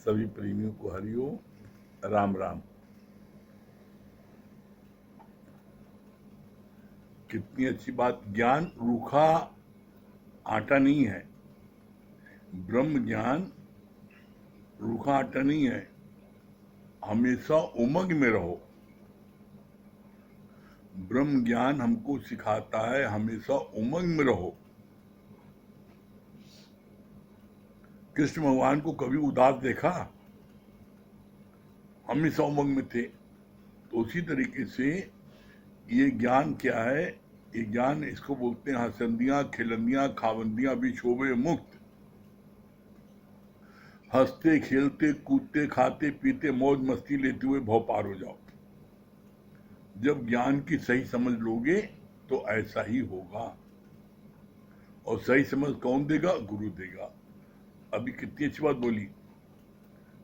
सभी प्रेमियों को हरिओम, राम राम। कितनी अच्छी बात। ज्ञान रूखा आटा नहीं है, ब्रह्म ज्ञान रूखा आटा नहीं है। हमेशा उमंग में रहो। ब्रह्म ज्ञान हमको सिखाता है हमेशा उमंग में रहो। कृष्ण भगवान को कभी उदास देखा? हमेशा उमंग में थे। तो उसी तरीके से ये ज्ञान क्या है? ये ज्ञान, इसको बोलते हैं हसंदियां, खिलंदियां, खावंदियां भी शोभे मुक्त। हंसते खेलते कूदते खाते पीते मौज मस्ती लेते हुए भव पार हो जाओ। जब ज्ञान की सही समझ लोगे तो ऐसा ही होगा। और सही समझ कौन देगा? गुरु देगा। अभी कितनी अच्छी बात बोली।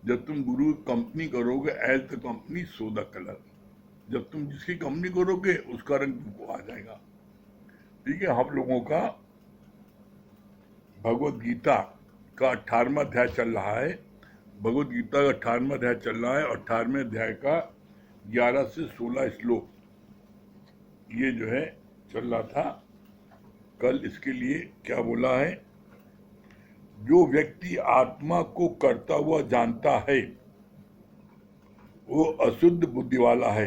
जब तुम गुरु कंपनी करोगे, as the company so the colour. जब तुम जिसकी कंपनी करोगे उसका रंग तुमको आ जाएगा। ठीक है, हम लोगों का भगवत गीता का 18वां अध्याय चल रहा है। भगवत गीता का 18वां अध्याय चल रहा है और 18वें अध्याय का 11 से 16 श्लोक ये जो है चल रहा था। कल इसके लिए क्या बोला है? जो व्यक्ति आत्मा को करता हुआ जानता है वो अशुद्ध बुद्धि वाला है।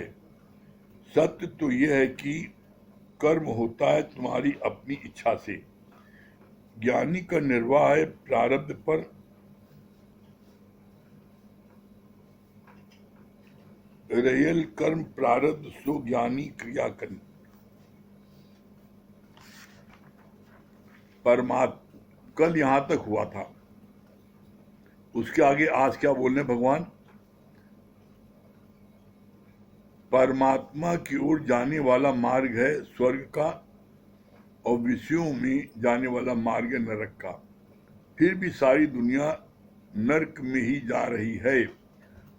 सत्य तो यह है कि कर्म होता है तुम्हारी अपनी इच्छा से। ज्ञानी का निर्वाह है प्रारब्ध पर। रियल कर्म प्रारब्ध सो ज्ञानी क्रिया करनी। परमात्मा कल यहां तक हुआ था। उसके आगे आज क्या बोलने भगवान? परमात्मा की ओर जाने वाला मार्ग है स्वर्ग का और विषयों में जाने वाला मार्ग है नरक का। फिर भी सारी दुनिया नरक में ही जा रही है।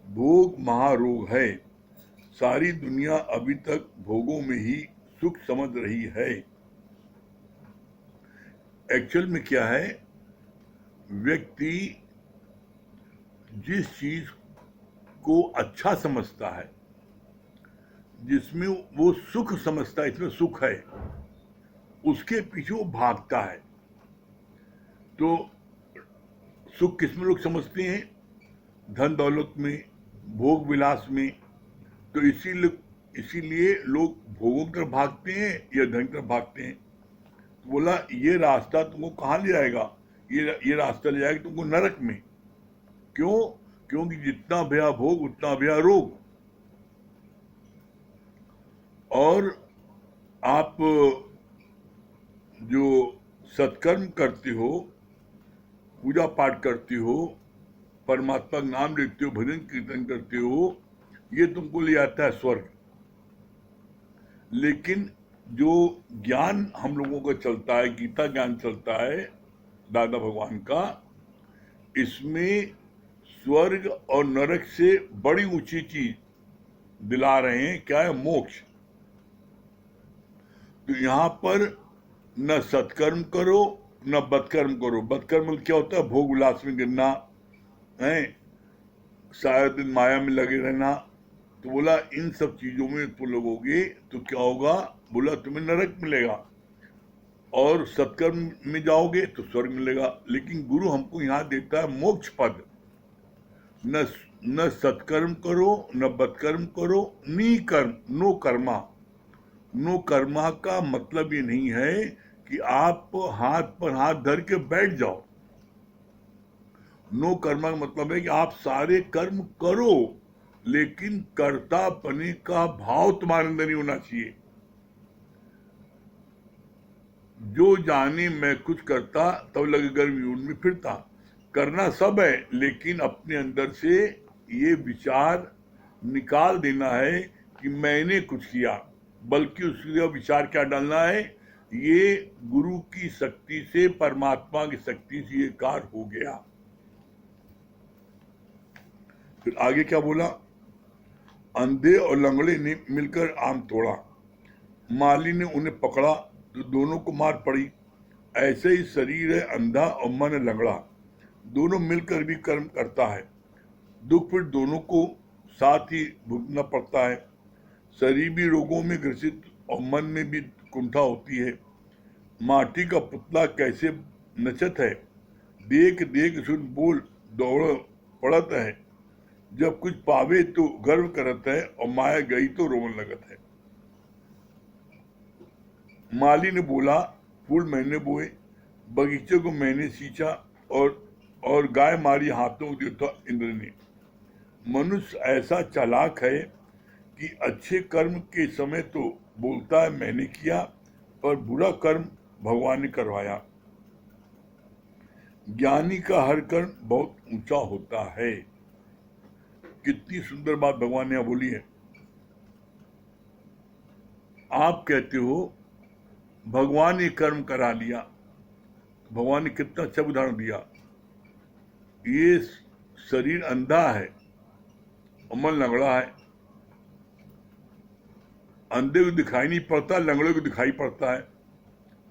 भोग महारोग है। सारी दुनिया अभी तक भोगों में ही सुख समझ रही है। एक्चुअल में क्या है? व्यक्ति जिस चीज को अच्छा समझता है, जिसमें वो सुख समझता है, इसमें सुख है, उसके पीछे वो भागता है। तो सुख किसमें लोग समझते हैं? धन दौलत में, भोग विलास में। तो इसीलिए लोग भोगों की तरफ भागते हैं या धन की तरफ भागते हैं। तो बोला ये रास्ता तुमको कहाँ ले जाएगा? ये रास्ता ले जाएगा तुमको नरक में। क्यों? क्योंकि जितना भया भोग उतना भया रोग। और आप जो सत्कर्म करते हो, पूजा पाठ करते हो, परमात्मा का नाम लेते हो, भजन कीर्तन करते हो, ये तुमको ले जाता है स्वर्ग। लेकिन जो ज्ञान हम लोगों का चलता है, गीता ज्ञान चलता है दादा भगवान का, इसमें स्वर्ग और नरक से बड़ी ऊंची चीज दिला रहे हैं। क्या है? मोक्ष। तो यहां पर न सत्कर्म करो न बदकर्म करो। बदकर्म क्या होता है? भोग विलास में गिरना है, सारा दिन माया में लगे रहना। तो बोला इन सब चीजों में तुम लगोगे तो क्या होगा? बोला तुम्हें नरक मिलेगा। और सत्कर्म में जाओगे तो स्वर्ग मिलेगा। लेकिन गुरु हमको यहाँ देता है मोक्ष पद। न सत्कर्म करो न बदकर्म करो, नी कर्म, नो कर्मा। नो कर्मा का मतलब ये नहीं है कि आप हाथ पर हाथ धर के बैठ जाओ। नो कर्मा का मतलब है कि आप सारे कर्म करो, लेकिन कर्ता पने का भाव तुम्हारे अंदर नहीं होना चाहिए। जो जाने मैं कुछ करता तब लगे गर्मी में फिरता। करना सब है, लेकिन अपने अंदर से ये विचार निकाल देना है कि मैंने कुछ किया, बल्कि उसके विचार क्या डालना है? ये गुरु की शक्ति से, परमात्मा की शक्ति से ये कार्य हो गया। फिर आगे क्या बोला? अंधे और लंगड़े ने मिलकर आम तोड़ा। माली ने उन्हें पकड़ा तो दोनों को मार पड़ी। ऐसे ही शरीर है अंधा और मन लंगड़ा, दोनों मिलकर भी कर्म करता है। दुख फिर दोनों को साथ ही भुगतना पड़ता है। शरीर भी रोगों में ग्रसित और मन में भी कुंठा होती है। माटी का पुतला कैसे नचत है, देख देख सुन बोल दौड़ पड़त है। जब कुछ पावे तो गर्व करत है, और माया गई तो रोवन लगत है। माली ने बोला, फूल मैंने बोए, बगीचे को मैंने सींचा, और गाय मारी हाथों को देता इंद्र ने। मनुष्य ऐसा चालाक है कि अच्छे कर्म के समय तो बोलता है मैंने किया, पर बुरा कर्म भगवान ने करवाया। ज्ञानी का हर कर्म बहुत ऊंचा होता है। कितनी सुंदर बात भगवान ने यहाँ बोली है। आप कहते हो भगवान ने कर्म करा लिया, भगवान ने कितना अच्छा उदाहरण दिया। ये शरीर अंधा है और मन लंगड़ा है। अंधे को दिखाई नहीं पड़ता, लंगड़े को दिखाई पड़ता है।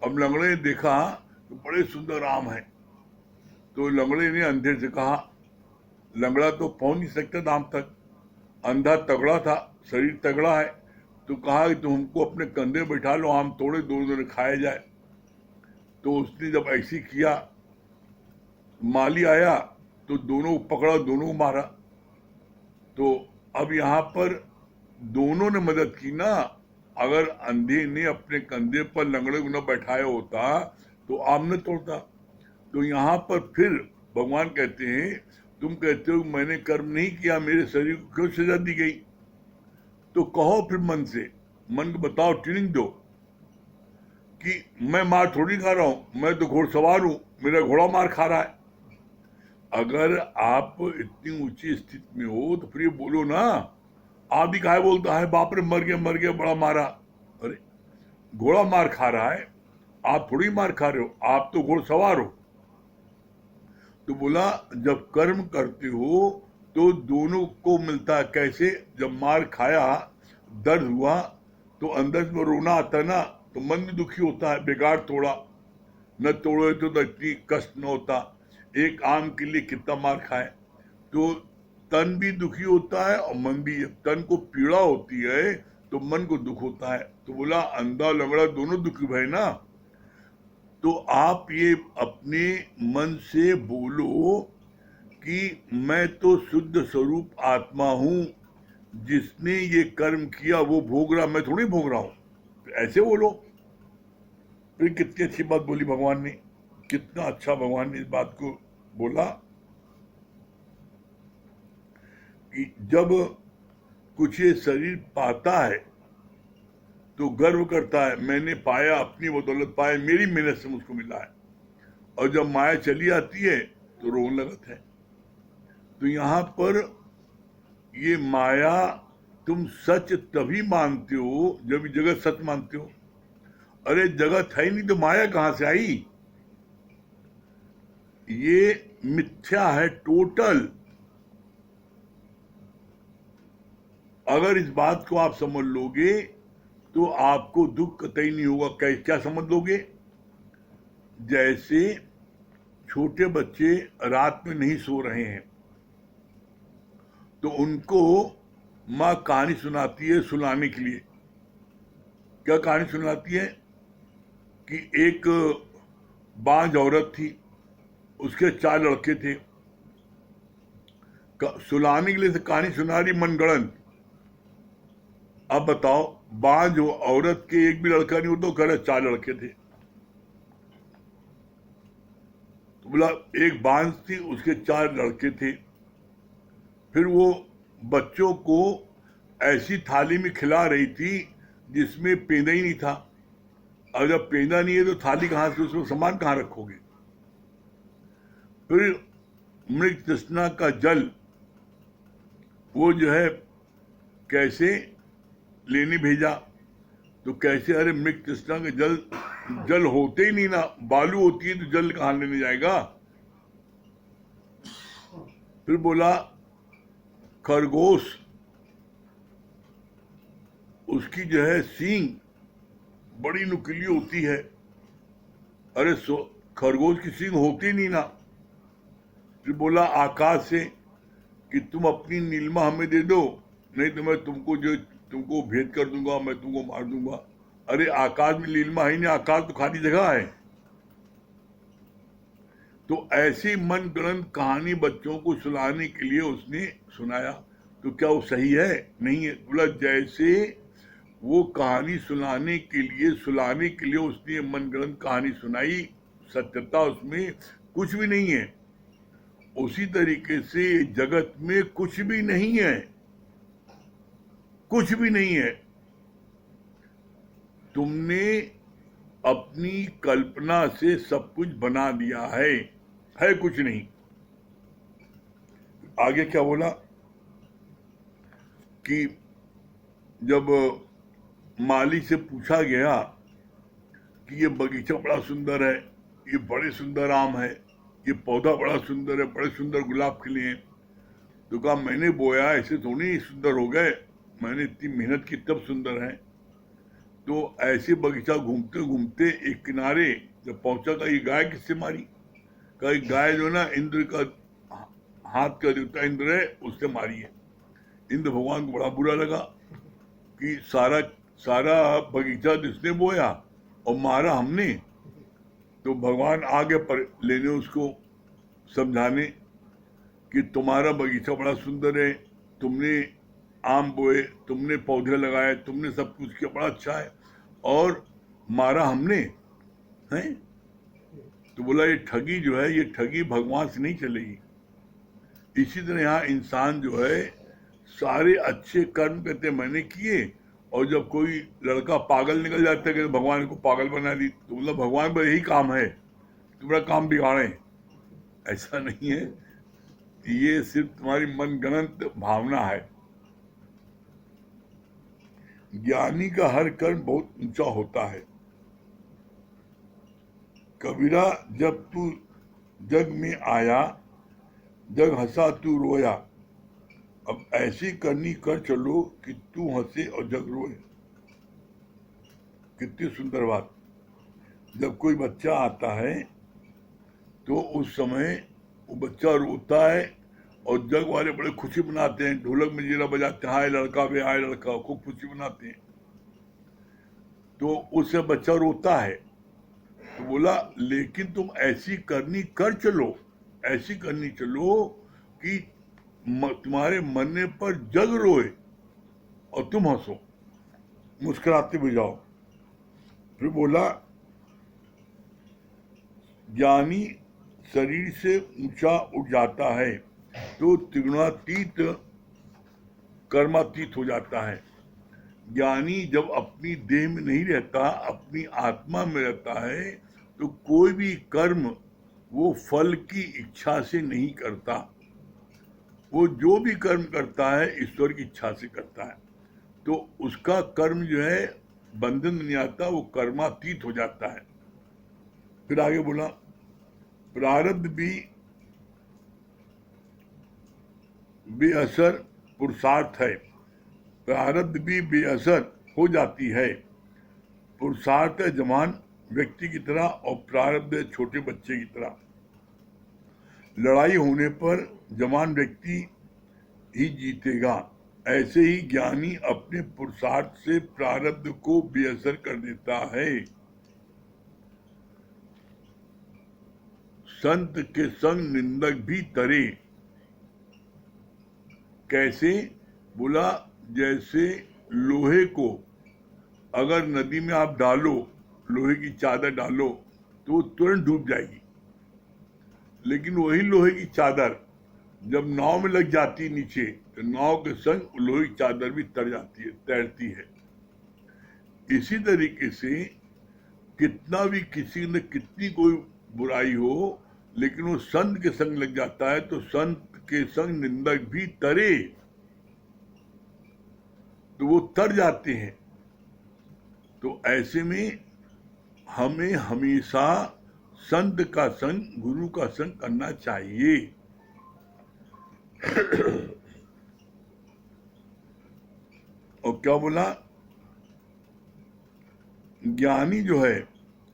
अब लंगड़े ने देखा तो बड़े सुंदर आम है, तो लंगड़े ने अंधे से कहा, लंगड़ा तो पहुंच नहीं सकता दाम तक, अंधा तगड़ा था, शरीर तगड़ा है, तो कहा कि तुम हमको अपने कंधे बैठा लो, आम तोड़े दोनों दोनों खाया जाए। तो उसने जब ऐसी किया, माली आया तो दोनों पकड़ा, दोनों मारा। तो अब यहाँ पर दोनों ने मदद की ना। अगर अंधे ने अपने कंधे पर लंगड़े को न बैठाया होता तो आम न तोड़ता। तो यहाँ पर फिर भगवान कहते हैं, तुम कहते हो मैंने कर्म नहीं किया, मेरे शरीर को क्यों सजा दी गई? तो कहो फिर मन से, मन को बताओ, ट्रेनिंग दो कि मैं मार थोड़ी खा रहा हूं, मैं तो घोड़सवार हूं, मेरा घोड़ा मार खा रहा है। अगर आप इतनी ऊंची स्थिति में हो तो फिर ये बोलो ना। आप भी काहे बोलता है, बाप रे मर गया बड़ा मारा। अरे घोड़ा मार खा रहा है, आप थोड़ी मार खा रहे हो, आप तो घोड़सवार हो। तो बोला जब कर्म करते हो तो दोनों को मिलता है। कैसे? जब मार खाया, दर्द हुआ, तो अंदर में रोना आता ना, तो मन भी दुखी होता है, बेकार तोड़ा, न तोड़े तो इतनी कष्ट न होता। एक आम के लिए कितना मार खाए, तो तन भी दुखी होता है और मन भी। तन को पीड़ा होती है तो मन को दुख होता है। तो बोला अंधा लंगड़ा दोनों दुखी भय ना। तो आप ये अपने मन से बोलो कि मैं तो शुद्ध स्वरूप आत्मा हूं, जिसने ये कर्म किया वो भोग रहा, मैं थोड़ी भोग रहा हूं। ऐसे बोलो। फिर कितनी अच्छी बात बोली भगवान ने, कितना अच्छा भगवान ने इस बात को बोला कि जब कुछ ये शरीर पाता है तो गर्व करता है, मैंने पाया, अपनी बदौलत पाया, मेरी मेहनत से मुझको मिला है। और जब माया चली आती है तो रोने लगता है। तो यहाँ पर ये माया तुम सच तभी मानते हो जब जगत सच मानते हो। अरे जगत है ही नहीं तो माया कहां से आई? ये मिथ्या है टोटल। अगर इस बात को आप समझ लोगे तो आपको दुख कतई नहीं होगा। क्या समझ लोगे? जैसे छोटे बच्चे रात में नहीं सो रहे हैं तो उनको माँ कहानी सुनाती है सुलाने के लिए। क्या कहानी सुनाती है? कि एक बांझ औरत थी, उसके 4 लड़के थे। सुलाने के लिए से कहानी सुना रही मनगढ़ंत। अब बताओ, बांझ औरत के एक भी लड़का नहीं होता, कह रहे 4 लड़के थे। तो बोला एक बांझ थी, उसके 4 लड़के थे। फिर वो बच्चों को ऐसी थाली में खिला रही थी जिसमें पेंदा ही नहीं था। और जब पेंदा नहीं है तो थाली कहां से, उसमें सामान कहां रखोगे? फिर मृग तृष्णा का जल वो जो है कैसे लेने भेजा, तो कैसे, अरे मृग तृष्णा के जल होते ही नहीं ना, बालू होती है तो जल कहां लेने जाएगा? फिर बोला खरगोश, उसकी जो है सींग बड़ी नुकीली होती है। अरे खरगोश की सींग होती नहीं ना। फिर बोला आकाश से कि तुम अपनी नीलिमा हमें दे दो, नहीं तो मैं तुमको भेद कर दूंगा, मैं तुमको मार दूंगा। अरे आकाश में नीलिमा है नहीं, आकाश तो खाली जगह है। तो ऐसी मन गढ़ंत कहानी बच्चों को सुनाने के लिए उसने सुनाया, तो क्या वो सही है? नहीं है। बोला जैसे वो कहानी सुनाने के लिए उसने मनगढ़ंत कहानी सुनाई, सत्यता उसमें कुछ भी नहीं है, उसी तरीके से जगत में कुछ भी नहीं है, कुछ भी नहीं है। तुमने अपनी कल्पना से सब कुछ बना दिया है कुछ नहीं। आगे क्या बोला कि जब माली से पूछा गया कि ये बगीचा बड़ा सुंदर है, ये बड़े सुंदर आम है, ये पौधा बड़ा सुंदर है, बड़े सुंदर गुलाब खिले हैं, तो कहा मैंने बोया, ऐसे थोड़ी सुंदर हो गए, मैंने इतनी मेहनत की तब सुंदर है। तो ऐसे बगीचा घूमते घूमते एक किनारे जब पहुंचा, था ये गाय किससे मारी? कहा गाय जो ना इंद्र का हाथ का देवता इंद्र है, उससे मारी है। इंद्र भगवान को बड़ा बुरा लगा कि सारा सारा बगीचा जिसने बोया और मारा हमने। तो भगवान आगे पर लेने उसको समझाने कि तुम्हारा बगीचा बड़ा सुंदर है, तुमने आम बोए, तुमने पौधे लगाए, तुमने सब कुछ किया, बड़ा अच्छा है, और मारा हमने हैं। तो बोला ये ठगी जो है, ये ठगी भगवान से नहीं चलेगी। इसी तरह यहाँ इंसान जो है सारे अच्छे कर्म कहते मैंने किए, और जब कोई लड़का पागल निकल जाता है कि भगवान को पागल बना दी, तो मतलब भगवान पर यही काम है, तुम्हारा काम बिगाड़े। ऐसा नहीं है, ये सिर्फ तुम्हारी मनगढ़ंत भावना है। ज्ञानी का हर कर्म बहुत ऊंचा होता है। कबीरा जब तू जग में आया, जग हंसा तू रोया, अब ऐसी करनी कर चलो कि तू हंसे और जग रोए। कितनी सुंदर बात। जब कोई बच्चा आता है तो उस समय वो बच्चा रोता है और जग वाले बड़े खुशी मनाते हैं, ढोलक मंजीरा बजाते हैं, हाय लड़का बे हाय लड़का, खूब खुशी मनाते हैं। तो उससे बच्चा रोता है, तो बोला लेकिन तुम ऐसी करनी कर चलो, ऐसी करनी चलो कि तुम्हारे मरने पर जग रोए और तुम हंसो, मुस्कुराते भी जाओ। फिर बोला ज्ञानी शरीर से ऊंचा उठ जाता है तो त्रिगुणातीत कर्मातीत हो जाता है। ज्ञानी जब अपनी देह में नहीं रहता, अपनी आत्मा में रहता है, तो कोई भी कर्म वो फल की इच्छा से नहीं करता, वो जो भी कर्म करता है ईश्वर की इच्छा से करता है। तो उसका कर्म जो है बंधन में नहीं आता, वो कर्मातीत हो जाता है। फिर आगे बोला प्रारब्ध भी बेअसर पुरुषार्थ है, प्रारब्ध भी बेअसर हो जाती है। पुरुषार्थ है जवान व्यक्ति की तरह और प्रारब्ध है छोटे बच्चे की तरह। लड़ाई होने पर जवान व्यक्ति ही जीतेगा, ऐसे ही ज्ञानी अपने पुरुषार्थ से प्रारब्ध को बेअसर कर देता है। संत के संग निंदक भी तरे। कैसे? बोला जैसे लोहे को अगर नदी में आप डालो, लोहे की चादर डालो तो वो तुरंत डूब जाएगी, लेकिन वही लोहे की चादर जब नाव में लग जाती है नीचे, तो नाव के संग लोहे की चादर भी तर जाती है, तैरती है। इसी तरीके से कितना भी किसी ने कितनी कोई बुराई हो, लेकिन वो संत के संग लग जाता है तो संत के संग निंदक भी तरे, तो वो तर जाते हैं। तो ऐसे में हमें हमेशा संत का संग, गुरु का संग करना चाहिए। और क्या बोला? ज्ञानी जो है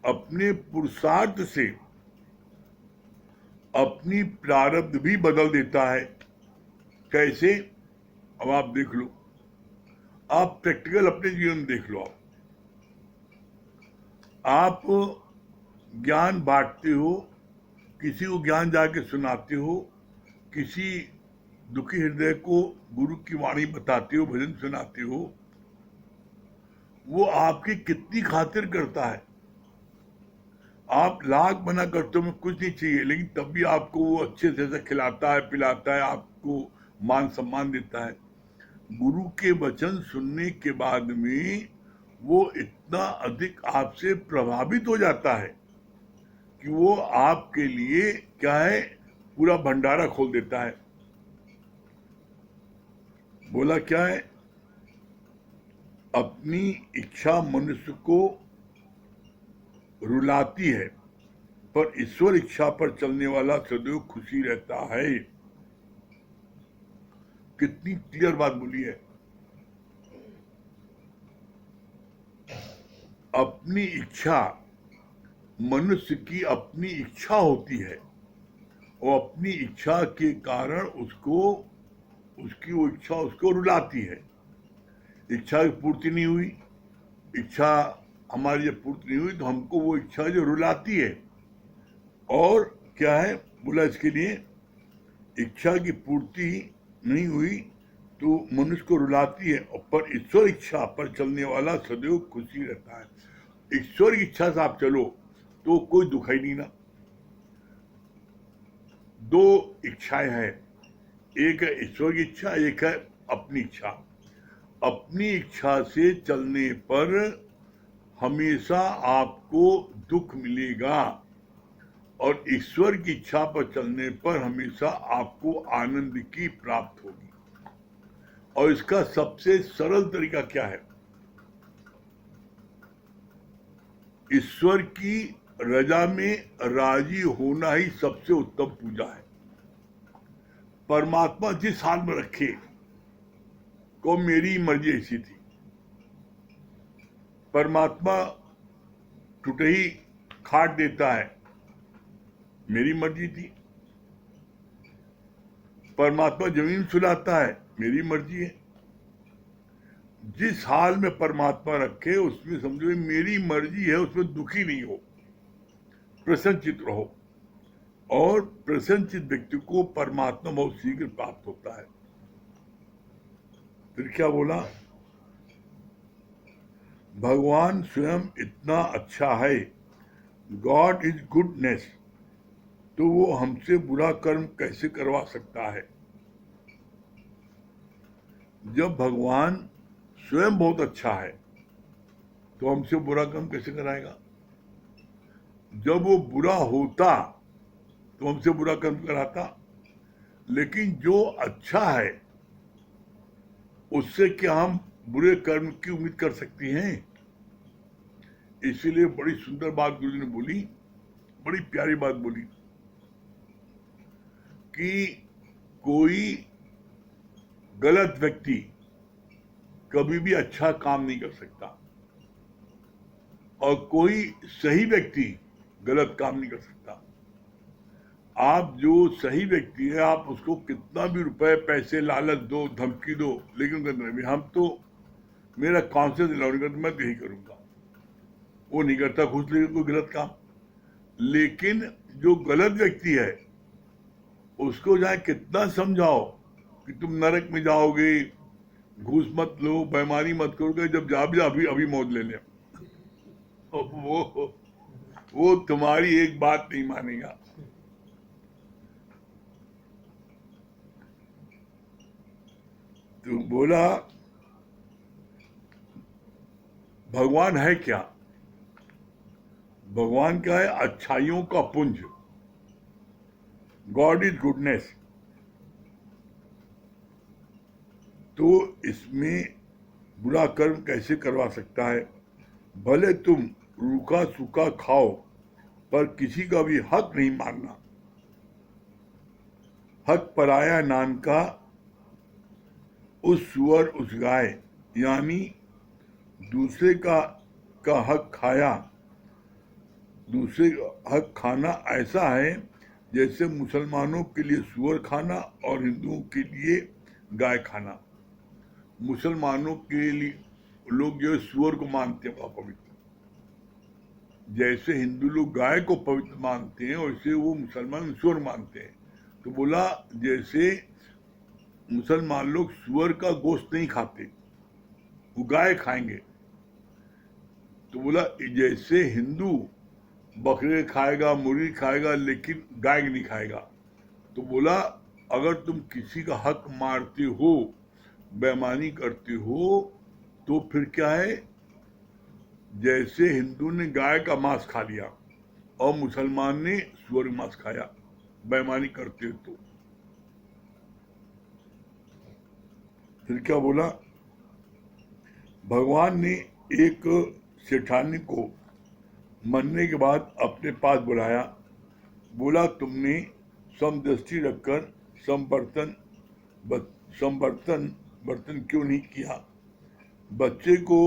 अपने पुरुषार्थ से अपनी प्रारब्ध भी बदल देता है। कैसे? अब आप देख लो, आप प्रैक्टिकल अपने जीवन में देख लो। आप ज्ञान बांटते हो, किसी को ज्ञान जाके सुनाते हो, किसी दुखी हृदय को गुरु की वाणी बताते हो, भजन सुनाते हो, वो आपकी कितनी खातिर करता है। आप लाख मना करते हो, मैं कुछ नहीं चाहिए, लेकिन तब भी आपको वो अच्छे से खिलाता है, पिलाता है, आपको मान सम्मान देता है। गुरु के वचन सुनने के बाद में वो इतना अधिक आपसे प्रभावित हो जाता है कि वो आपके लिए क्या है, पूरा भंडारा खोल देता है। बोला क्या है? अपनी इच्छा मनुष्य को रुलाती है, पर ईश्वर इच्छा पर चलने वाला सदैव खुशी रहता है। कितनी क्लियर बात बोली है। अपनी इच्छा, मनुष्य की अपनी इच्छा होती है, और अपनी इच्छा के कारण उसकी वो इच्छा उसको रुलाती है। इच्छा की पूर्ति नहीं हुई, इच्छा हमारी जब पूर्ति नहीं हुई तो हमको वो इच्छा जो रुलाती है। और क्या है बोला इसके लिए, इच्छा की पूर्ति नहीं हुई तो मनुष्य को रुलाती है, पर ईश्वर इच्छा पर चलने वाला सदैव खुशी रहता है। ईश्वर की इच्छा से आप चलो तो कोई दुख ही नहीं ना। दो इच्छाएं हैं, एक है ईश्वर की इच्छा, एक है अपनी इच्छा। अपनी इच्छा से चलने पर हमेशा आपको दुख मिलेगा, और ईश्वर की इच्छा पर चलने पर हमेशा आपको आनंद की प्राप्त होगी। और इसका सबसे सरल तरीका क्या है? ईश्वर की रजा में राजी होना ही सबसे उत्तम पूजा है। परमात्मा जिस हाल में रखे, को मेरी मर्जी ऐसी थी। परमात्मा टूटही खाट देता है, मेरी मर्जी थी। परमात्मा जमीन सुलाता है, मेरी मर्जी है। जिस हाल में परमात्मा रखे उसमें समझो मेरी मर्जी है, उसमें दुखी नहीं हो, प्रसन्नचित रहो। और प्रसन्नचित व्यक्ति को परमात्मा बहुत शीघ्र प्राप्त होता है। फिर क्या बोला? भगवान स्वयं इतना अच्छा है, गॉड इज गुडनेस, तो वो हमसे बुरा कर्म कैसे करवा सकता है? जब भगवान स्वयं बहुत अच्छा है तो हमसे बुरा कर्म कैसे कराएगा? जब वो बुरा होता तो हमसे बुरा कर्म कराता। लेकिन जो अच्छा है उससे क्या हम बुरे कर्म की उम्मीद कर सकती हैं? इसीलिए बड़ी सुंदर बात गुरु जी ने बोली, बड़ी प्यारी बात बोली कि कोई गलत व्यक्ति कभी भी अच्छा काम नहीं कर सकता, और कोई सही व्यक्ति गलत काम नहीं कर सकता। आप जो सही व्यक्ति है, आप उसको कितना भी रुपए, पैसे, लालच दो, धमकी दो, लेकिन हम तो, मेरा कॉन्शियस अलाउ नहीं करता, मैं तो यही करूंगा। वो नहीं करता खुश लेकर कोई गलत काम। लेकिन जो गलत व्यक्ति है उसको चाहे कितना समझाओ कि तुम नरक में जाओगे, घूस मत लो, बेईमानी मत करोगे, जब जा भी अभी मौज ले ले, वो तुम्हारी एक बात नहीं मानेगा। तो बोला भगवान है क्या? भगवान क्या है? अच्छाइयों का पुंज, गॉड इज गुडनेस। तो इसमें बुरा कर्म कैसे करवा सकता है? भले तुम रूखा सूखा खाओ, पर किसी का भी हक नहीं मानना। हक पराया नान का, उस सुअर उस गाय, यानी दूसरे का हक खाया, दूसरे हक खाना ऐसा है जैसे मुसलमानों के लिए सुअर खाना और हिंदुओं के लिए गाय खाना। मुसलमानों के लिए लोग जो है सुअर को मानते हैं पवित्र, जैसे हिंदू लोग गाय को पवित्र मानते हैं वैसे वो मुसलमान सुअर मानते हैं। तो बोला जैसे मुसलमान लोग सुअर का गोश्त नहीं खाते, वो गाय खाएंगे। तो बोला जैसे हिंदू बकरे खाएगा, मुर्गी खाएगा, लेकिन गाय नहीं खाएगा। तो बोला अगर तुम किसी का हक मारते हो, बेईमानी करते हो, तो फिर क्या है, जैसे हिंदू ने गाय का मांस खा लिया और मुसलमान ने सुअर का मांस खाया, बेईमानी करते तो। फिर क्या बोला, भगवान ने एक सेठानी को मरने के बाद अपने पास बुलाया। बोला तुमने समदृष्टि रखकर बर्तन क्यों नहीं किया? बच्चे को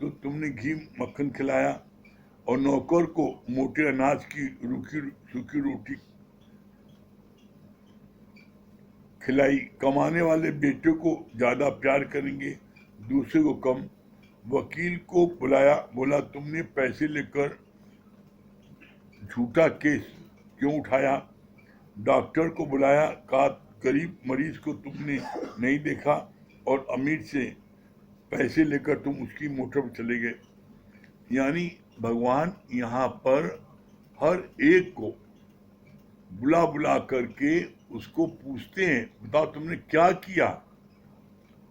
तो तुमने घी मक्खन खिलाया और नौकर को मोटे अनाज की सूखी रोटी खिलाई। कमाने वाले बेटे को ज्यादा प्यार करेंगे, दूसरे को कम। वकील को बुलाया, बोला तुमने पैसे लेकर झूठा केस क्यों उठाया? डॉक्टर को बुलाया, कहा गरीब मरीज को तुमने नहीं देखा और अमीर से पैसे लेकर तुम उसकी मोटर पर चले गए। यानी भगवान यहाँ पर हर एक को बुला बुला करके उसको पूछते हैं, बताओ तुमने क्या किया?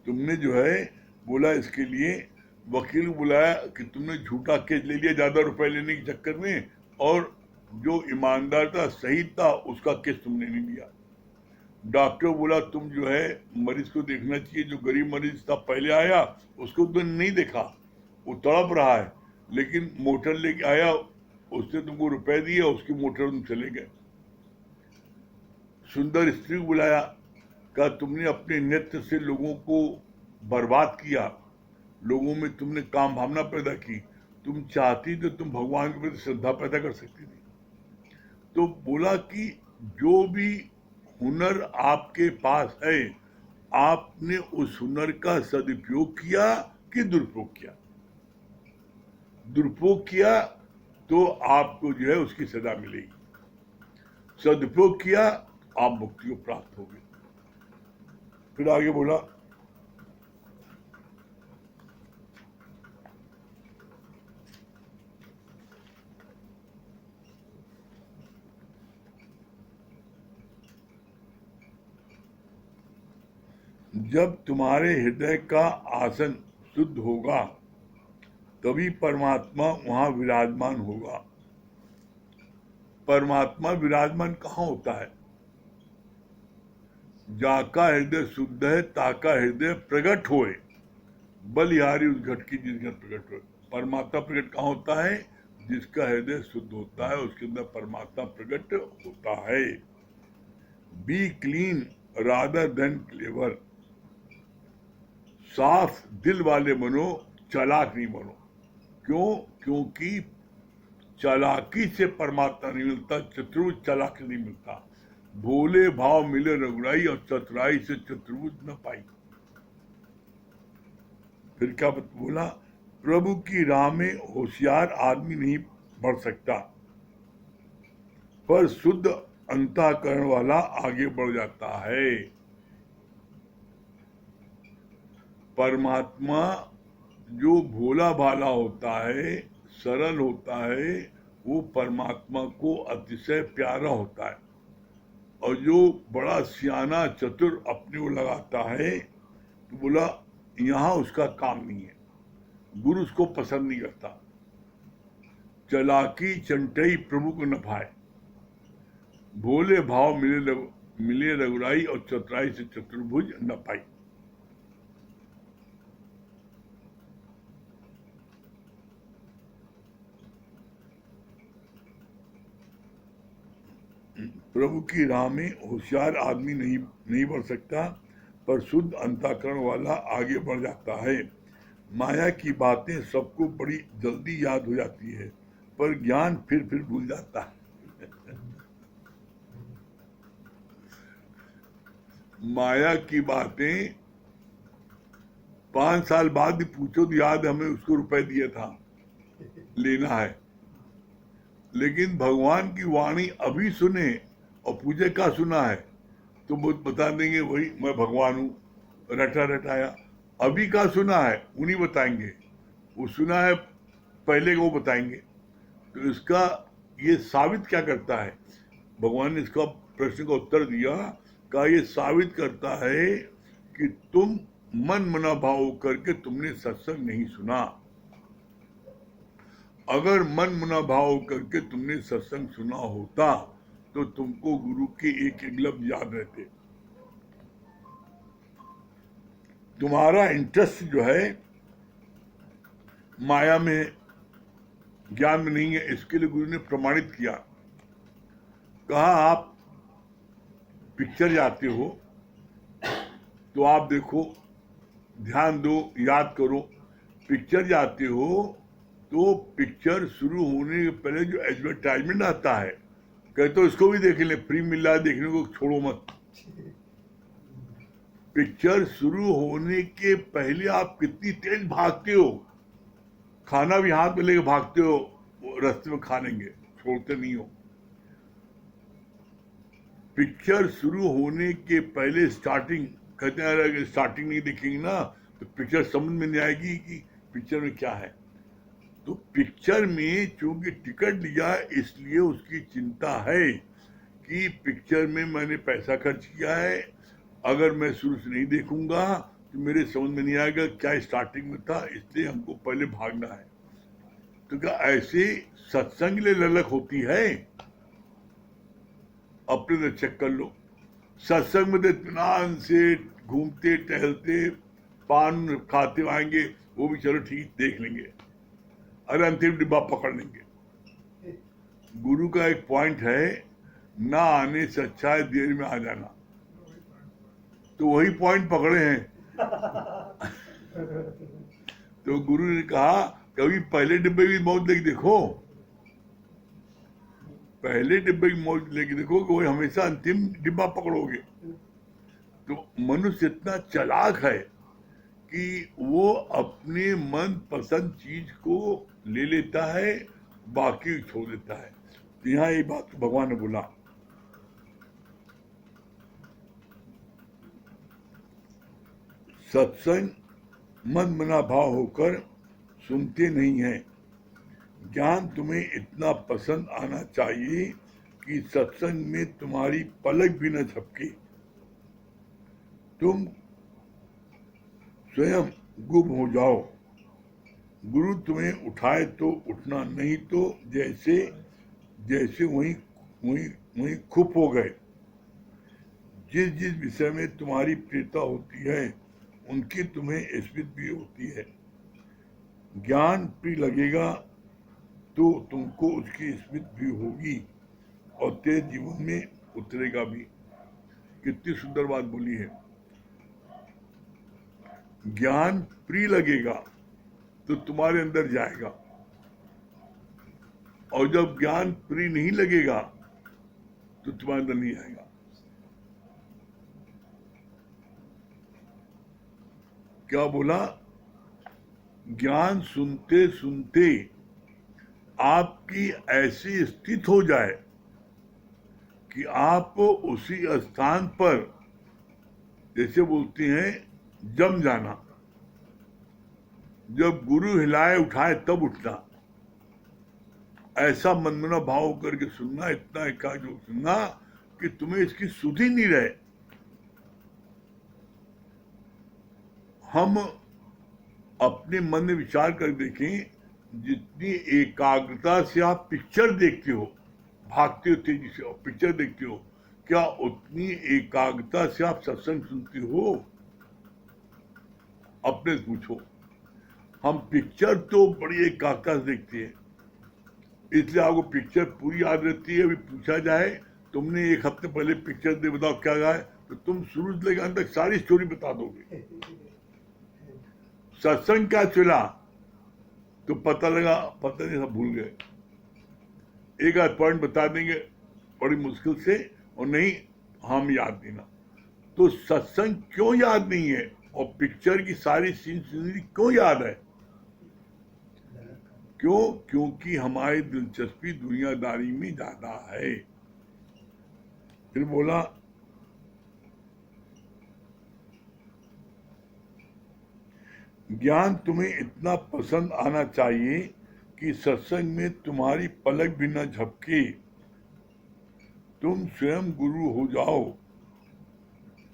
तुमने जो है बोला इसके लिए वकील को बुलाया कि तुमने झूठा केस ले लिया ज्यादा रुपए लेने के चक्कर में, और जो ईमानदार था, सही था, उसका केस तुमने नहीं लिया। डॉक्टर बोला तुम जो है मरीज को देखना चाहिए, जो गरीब मरीज था पहले आया उसको तुमने नहीं देखा, वो तड़प रहा है, लेकिन मोटर लेके आया, उसने तुमको रुपए दिए, उसकी मोटर तुम चले गए। सुंदर स्त्री को बुलाया, कहा तुमने अपने नृत्य से लोगों को बर्बाद किया, लोगों में तुमने काम भावना पैदा की, तुम चाहती तो तुम भगवान के प्रति श्रद्धा पैदा कर सकती थी। तो बोला कि जो भी हुनर आपके पास है, आपने उस हुनर का सदुपयोग किया कि दुरुपयोग किया? दुरुपयोग किया तो आपको जो है उसकी सजा मिलेगी, सदुपयोग किया आप मुक्ति को प्राप्त होगे। फिर आगे बोला, जब तुम्हारे हृदय का आसन शुद्ध होगा तभी परमात्मा वहां विराजमान होगा। परमात्मा विराजमान कहाँ होता है? जाका हृदय शुद्ध है ताका हृदय प्रकट होए, बलिहारी उस घट की जिस घर प्रकट होए। परमात्मा प्रकट कहाँ होता है? जिसका हृदय शुद्ध होता है उसके अंदर परमात्मा प्रकट होता है। B clean rather than clever, साफ दिल वाले बनो, चालाक नहीं बनो। क्यों? क्योंकि चालाकी से परमात्मा नहीं मिलता, चतुर्भुज चालाकी नहीं मिलता। भोले भाव मिले रघुराई और चतुराई से चतुर्भुज न पाई। फिर क्या बोला, प्रभु की राह में होशियार आदमी नहीं बढ़ सकता, पर शुद्ध अंतःकरण वाला आगे बढ़ जाता है। परमात्मा जो भोला भाला होता है, सरल होता है, वो परमात्मा को अतिशय प्यारा होता है। और जो बड़ा सियाना चतुर अपने को लगाता है, तो बोला यहाँ उसका काम नहीं है, गुरु उसको पसंद नहीं करता। चालाकी चंटई प्रभु को न भाए, भोले भाव मिले रघुराई और चतुराई से चतुर्भुज न पाई। प्रभु की राह में होशियार आदमी नहीं बढ़ सकता, पर शुद्ध अंतःकरण वाला आगे बढ़ जाता है। माया की बातें सबको बड़ी जल्दी याद हो जाती है, पर ज्ञान फिर भूल जाता है। माया की बातें 5 साल बाद भी पूछो तो याद हमें उसको रुपए दिया था, लेना है। लेकिन भगवान की वाणी अभी सुने और पूछे क्या सुना है, तो वो बता देंगे वही मैं भगवान हूँ, रटा रटाया। अभी क्या सुना है उन्हीं बताएंगे, वो सुना है पहले वो बताएंगे। तो इसका ये साबित क्या करता है, भगवान ने इसका प्रश्न का उत्तर दिया, का ये साबित करता है कि तुम मन मना भाव करके तुमने सत्संग नहीं सुना। अगर मन मना भाव करके तुमने सत्संग सुना होता तो तुमको गुरु के एक एक लफ्ज याद रहते। तुम्हारा इंटरेस्ट जो है माया में, ज्ञान में नहीं है, इसके लिए गुरु ने प्रमाणित किया। कहा आप पिक्चर जाते हो तो आप देखो, ध्यान दो, याद करो। पिक्चर जाते हो तो पिक्चर शुरू होने के पहले जो एडवर्टाइजमेंट आता है, कहते हो इसको भी देख ले, फ्री मिल रहा है, देखने को छोड़ो मत। पिक्चर शुरू होने के पहले आप कितनी तेज भागते हो, खाना भी हाथ में लेके भागते हो, रास्ते में खा लेंगे, छोड़ते नहीं हो। पिक्चर शुरू होने के पहले स्टार्टिंग, कहते हैं अगर स्टार्टिंग नहीं देखेंगे ना तो पिक्चर समझ में नहीं आएगी कि पिक्चर में क्या है। तो पिक्चर में चूंकि टिकट लिया इसलिए उसकी चिंता है कि पिक्चर में मैंने पैसा खर्च किया है, अगर मैं शुरू से नहीं देखूंगा तो मेरे समझ में नहीं आएगा क्या स्टार्टिंग में था, इसलिए हमको पहले भागना है। तो क्या ऐसे सत्संग के लिए ललक होती है? अपने से चेक कर लो। सत्संग में तो इत्मीनान से घूमते टहलते पान खाते आएंगे, वो भी चलो ठीक देख लेंगे, अरे अंतिम डिब्बा पकड़ लेंगे। गुरु का एक पॉइंट है, ना आने से अच्छा है देर में आ जाना, तो वही पॉइंट पकड़े हैं। तो गुरु ने कहा कभी पहले डिब्बे की मौत लेके देखो, पहले डिब्बे की मौत लेके देखो कि वही हमेशा अंतिम डिब्बा पकड़ोगे। तो मनुष्य इतना चालाक है कि वो अपने मन पसंद चीज को ले लेता है, बाकी छोड़ देता है। तो यहाँ ये बात भगवान ने बोला, सत्संग मन मना भाव होकर सुनते नहीं है। ज्ञान तुम्हें इतना पसंद आना चाहिए कि सत्संग में तुम्हारी पलक भी न झपके, तुम स्वयं गुम हो जाओ। गुरु तुम्हें उठाए तो उठना, नहीं तो जैसे जैसे वहीं वहीं वहीं खुप हो गए। जिस जिस विषय में तुम्हारी प्रियता होती है उनकी तुम्हें स्मृति भी होती है। ज्ञान प्रिय लगेगा तो तुमको उसकी स्मृति भी होगी और तेरे जीवन में उतरेगा भी। कितनी सुंदर बात बोली है। ज्ञान प्रिय लगेगा तो तुम्हारे अंदर जाएगा, और जब ज्ञान प्रिय नहीं लगेगा तो तुम्हारे अंदर नहीं आएगा। क्या बोला? ज्ञान सुनते सुनते आपकी ऐसी स्थिति हो जाए कि आप उसी स्थान पर, जैसे बोलते हैं, जम जाना। जब गुरु हिलाए उठाए तब उठना, ऐसा मनमना भाव करके सुनना, इतना एकाग्र सुनना कि तुम्हें इसकी सुध ही नहीं रहे। हम अपने मन में विचार कर देखें, जितनी एकाग्रता से आप पिक्चर देखते हो, भागते हो तेजी से और पिक्चर देखते हो, क्या उतनी एकाग्रता से आप सत्संग सुनते हो? अपने से पूछो। हम पिक्चर तो बड़ी एकाग्रता से देखते हैं, इसलिए आपको पिक्चर पूरी याद रहती है। अभी पूछा जाए तुमने 1 हफ्ते पहले पिक्चर दे, बताओ क्या गाए, तो तुम शुरू से लेकर अंत तक सारी स्टोरी बता दोगे। सत्संग क्या चला तो पता लगा, पता नहीं, सब भूल गए। एक आध पॉइंट बता देंगे बड़ी मुश्किल से, और नहीं हम याद देना। तो सत्संग क्यों याद नहीं है और पिक्चर की सारी सीनरी क्यों याद है? क्यों? क्योंकि हमारी दिलचस्पी दुनियादारी में ज्यादा है। फिर बोला ज्ञान तुम्हें इतना पसंद आना चाहिए कि सत्संग में तुम्हारी पलक भी न झपके, तुम स्वयं गुरु हो जाओ।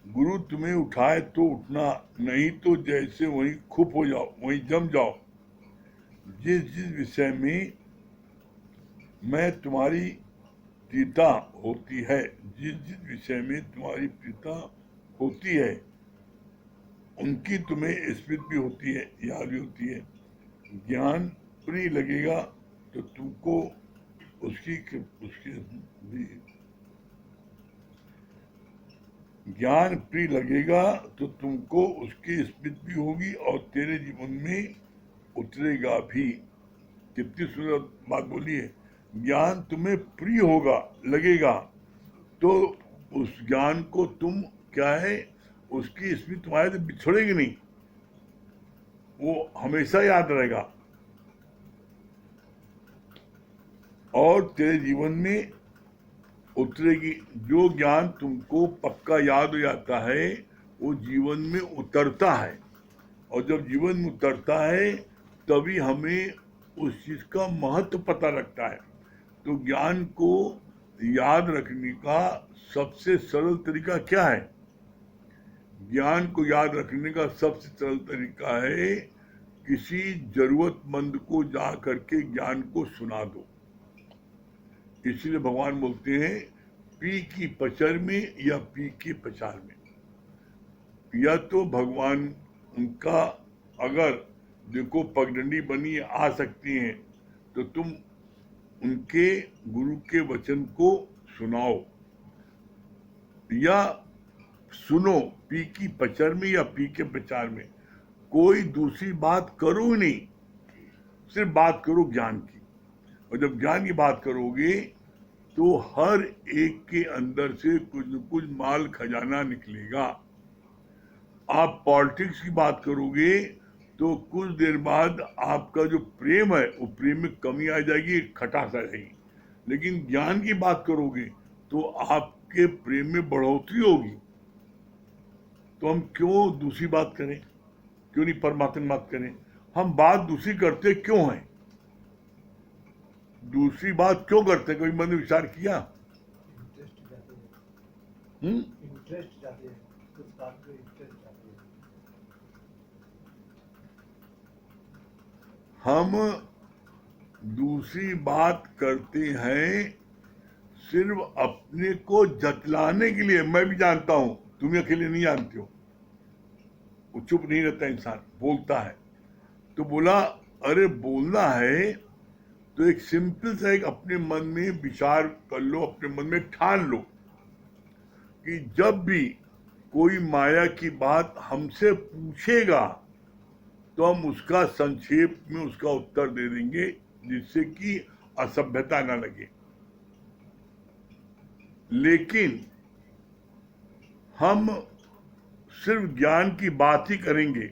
गुरु तुम्हें उठाए तो उठना, नहीं तो जैसे वहीं खुप हो जाओ, वहीं जम जाओ। जिस जिस विषय में मैं तुम्हारी प्रीता होती है, जिस जिस विषय में तुम्हारी प्रीता होती है, उनकी तुम्हें स्मृति भी होती है, याद भी होती है। ज्ञान प्रिय लगेगा तो तुमको उसकी ज्ञान प्रिय लगेगा तो तुमको उसकी स्मृति भी होगी और तेरे जीवन में उतरेगा भी। कितनी सुंदर बात बोली है। ज्ञान तुम्हें प्रिय होगा, लगेगा, तो उस ज्ञान को तुम क्या है, उसकी स्मृति तुम्हारे से बिछड़ेगी नहीं, वो हमेशा याद रहेगा और तेरे जीवन में उतरेगी। जो ज्ञान तुमको पक्का याद हो जाता है वो जीवन में उतरता है, और जब जीवन में उतरता है तभी हमें उस चीज का महत्व पता लगता है। तो ज्ञान को याद रखने का सबसे सरल तरीका क्या है? ज्ञान को याद रखने का सबसे सरल तरीका है किसी जरूरतमंद को जा करके ज्ञान को सुना दो। इसलिए भगवान बोलते हैं पी की पचर में या पी के पचार में। या तो भगवान उनका, अगर देखो पगडंडी बनी आ सकती हैं तो तुम उनके गुरु के वचन को सुनाओ, या सुनो पी की पचर में या पी के पचार में। कोई दूसरी बात करो ही नहीं, सिर्फ बात करो ज्ञान की। और जब ज्ञान की बात करोगे तो हर एक के अंदर से कुछ न कुछ माल खजाना निकलेगा। आप पॉलिटिक्स की बात करोगे तो कुछ देर बाद आपका जो प्रेम है वो प्रेम में कमी आ जाएगी, खटास आ जाएगी। लेकिन ज्ञान की बात करोगे तो आपके प्रेम में बढ़ोतरी होगी। तो हम क्यों दूसरी बात करें? क्यों नहीं परमात्मा की बात करें? हम बात दूसरी करते क्यों हैं? दूसरी बात क्यों करते? कभी मैंने विचार किया? इंटरेस्ट जाते हैं, उस बात में इंटरेस्ट जाते हैं। हम दूसरी बात करते हैं सिर्फ अपने को जतलाने के लिए। मैं भी जानता हूं, तुम अकेले नहीं जानते हो। वो चुप नहीं रहता, इंसान बोलता है। तो बोला अरे बोलना है तो एक सिंपल सा एक अपने मन में विचार कर लो, अपने मन में ठान लो कि जब भी कोई माया की बात हमसे पूछेगा तो हम उसका संक्षेप में उसका उत्तर दे देंगे, जिससे कि असभ्यता ना लगे। लेकिन हम सिर्फ ज्ञान की बात ही करेंगे,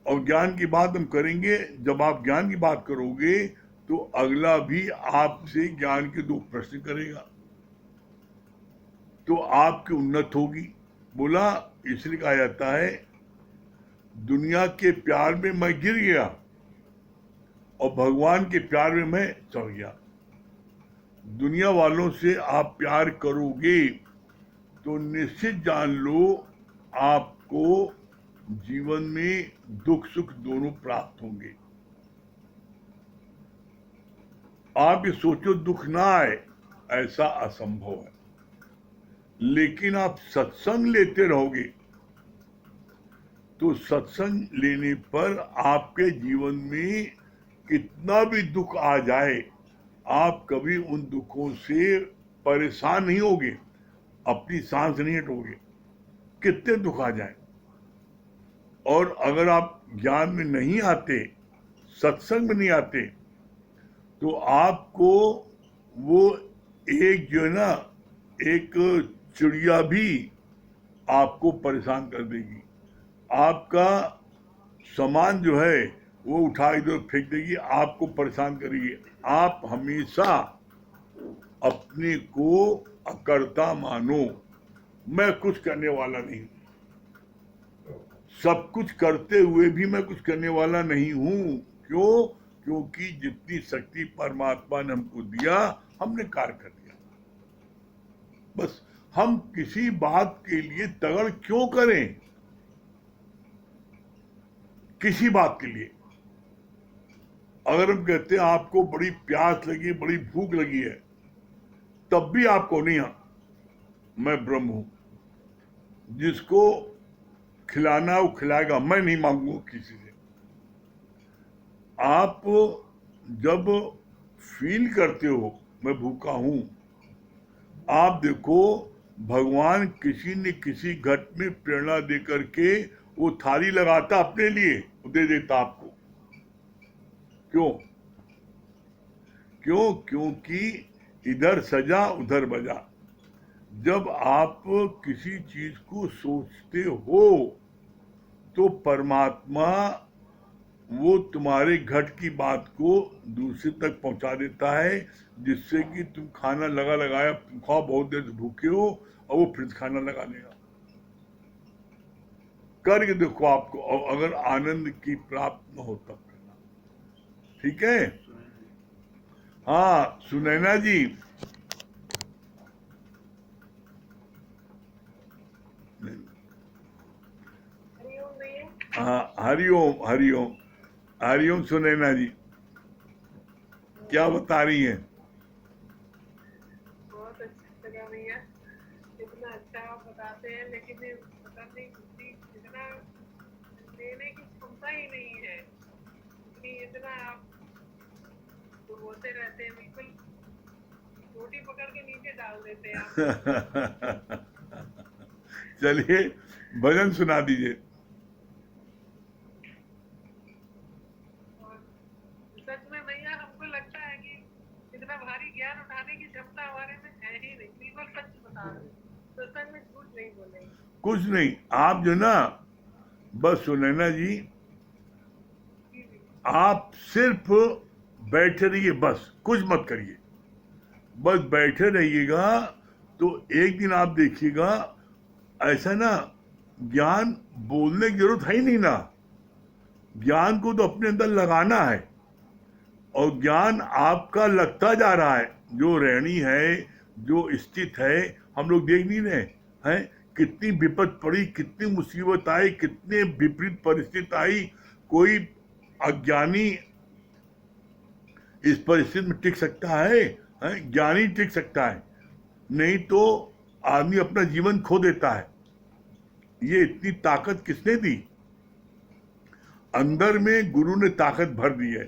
और ज्ञान की बात हम करेंगे। जब आप ज्ञान की बात करोगे तो अगला भी आपसे ज्ञान के दो प्रश्न करेगा, तो आपकी उन्नत होगी। बोला इसलिए कहा जाता है दुनिया के प्यार में मैं गिर गया और भगवान के प्यार में मैं चढ़ गया। दुनिया वालों से आप प्यार करोगे तो निश्चित जान लो आपको जीवन में दुख सुख दोनों प्राप्त होंगे। आप ये सोचो दुख ना आए, ऐसा असंभव है। लेकिन आप सत्संग लेते रहोगे तो सत्संग लेने पर आपके जीवन में कितना भी दुख आ जाए आप कभी उन दुखों से परेशान नहीं होगे, अपनी सांस नहीं हटोगे, कितने दुख आ जाए। और अगर आप ज्ञान में नहीं आते, सत्संग में नहीं आते, तो आपको वो एक जो है ना, एक चिड़िया भी आपको परेशान कर देगी। आपका सामान जो है वो उठा इधर फेंक देगी, आपको परेशान करेगी। आप हमेशा अपने को अकर्ता मानो। मैं कुछ करने वाला नहीं, सब कुछ करते हुए भी मैं कुछ करने वाला नहीं हूं। क्यों? क्योंकि जितनी शक्ति परमात्मा ने हमको दिया, हमने कार्य कर दिया। बस हम किसी बात के लिए तगड़ क्यों करें? किसी बात के लिए अगर हम कहते हैं आपको बड़ी प्यास लगी, बड़ी भूख लगी है, तब भी आपको नहीं, मैं ब्रह्म हूं, जिसको खिलाना वो खिलाएगा, मैं नहीं मांगूंगा किसी से। आप जब फील करते हो मैं भूखा हूं, आप देखो भगवान किसी न किसी घट में प्रेरणा दे करके वो थाली लगाता अपने लिए, दे देता आपको। क्यों? क्यों? क्योंकि इधर सजा उधर बजा। जब आप किसी चीज को सोचते हो तो परमात्मा वो तुम्हारे घट की बात को दूसरे तक पहुंचा देता है, जिससे कि तुम खाना लगा लगाया खाओ, बहुत देर से भूखे हो और वो फिर खाना लगा देगा। करके देखो आपको, और अगर आनंद की प्राप्त न हो तब करना। ठीक है? हाँ सुनैना जी। हाँ हरिओम हरिओम हरिओम सुनैना जी, क्या बता रही हैं? बहुत अच्छा लगा भैया, इतना अच्छा आप बताते हैं, लेकिन ये पता नहीं बुद्धि इतना लेने की क्षमता ही नहीं है, इतना आप तो बोलते रहते हैं, बिल्कुल रोटी पकड़ के नीचे डाल देते हैं आप। चलिए भजन सुना दीजिए। और सच में भैया हमको लगता है कि इतना भारी ज्ञान उठाने की क्षमता हमारे में है ही नहीं, बिल्कुल सच बता रहे हैं, तो सच में झूठ नहीं बोलेंगे। कुछ नहीं, आप जो ना बस सुनैना जी, आप सिर्फ बैठे रहिए, बस कुछ मत करिए, बस बैठे रहिएगा। तो एक दिन आप देखिएगा ऐसा ना, ज्ञान बोलने की जरूरत है ही नहीं ना, ज्ञान को तो अपने अंदर लगाना है, और ज्ञान आपका लगता जा रहा है। जो रहनी है, जो स्थित है, हम लोग देख नहीं रहे हैं, कितनी विपद पड़ी, कितनी मुसीबत आई, कितने विपरीत परिस्थिति आई। कोई अज्ञानी इस परिस्थिति में टिक सकता है? ज्ञानी टिक सकता है, नहीं तो आदमी अपना जीवन खो देता है। ये इतनी ताकत किसने दी? अंदर में गुरु ने ताकत भर दी है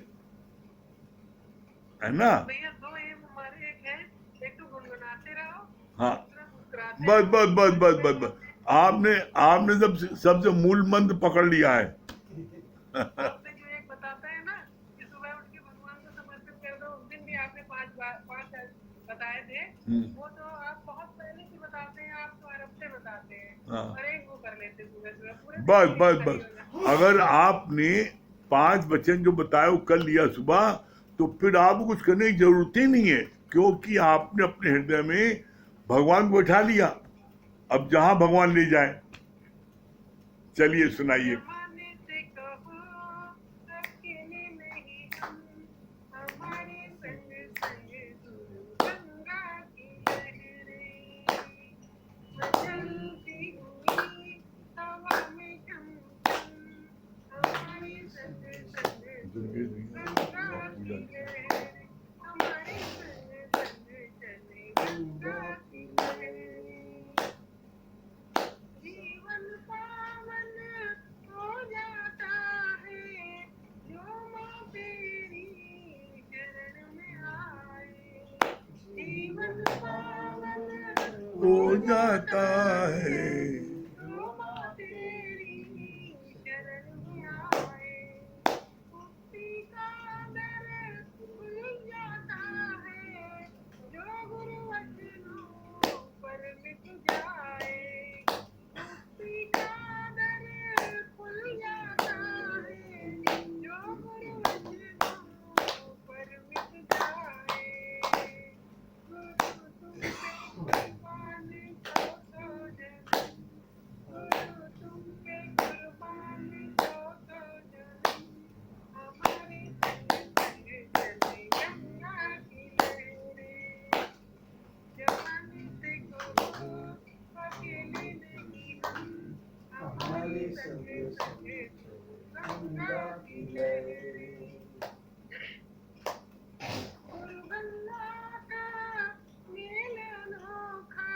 ना? भैया दो एम हमारे एक है, एक तो गुनगुनाते रहो, हाँ दूसरा मुस्कुराते बस रहो। बस बस बस बस बस आपने आपने सबसे मूल मंत्र पकड़ लिया है। आपने जो एक बताता है ना कि सुबह उठ के भगवान को समर्पित कर दो, उस दिन भी आपने पांच बताए थे, वो तो आप बहुत पहले की बताते हैं, आप तो अरब से बताते हैं, हाँ। और एक वो कर लेते सुबह सुबह पूरे बस दिन बस की बस खाली हो अगर आपने 5 वचन जो बताए वो कर लिया सुबह, तो फिर आपको कुछ करने की जरूरत ही नहीं है, क्योंकि आपने अपने हृदय में भगवान को बैठा लिया। अब जहां भगवान ले जाए। चलिए सुनाइए। जमाने से कहो अकेले नहीं हम, हमारे संग संग गुरु गंगा की लहरें, मचलती हुई हवा में झमझम, हमारे संग संग गुरु गंगा की लहरें, हमारे संग संग चले गंगा की लहरें। जीवन पावन हो जाता है जो माँ तेरी शरण में आए, जीवन पावन हो जाता है। जो माँ तेरी शरण में आए, मुक्ति का दर खुल जाता है जो गुरु वचनों पर मिट जाए। हमारे संग संग गंगा की लहरें। गुरु गंगा का मेल अनोखा,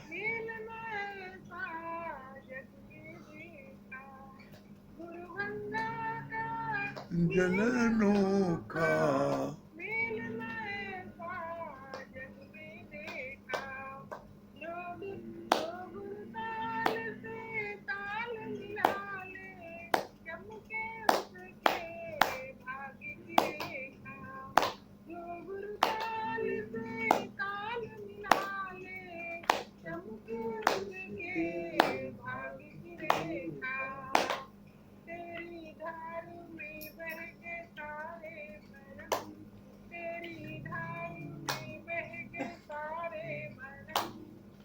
मेल मैं ऐसा जग में देखा। गुरु गंगा का जल अनोखा, मेल मैं ऐसा जग में देखा। लोग गुरु ताल से ताल मिला ले, चमके उसके भाग्य की रेखा। जो गुरु ताल से ताल मिला ले, चमके उसके भाग्य की रेखा। तेरी धार में बह के सारे भरम, तेरी धार में बह के सारे भरम।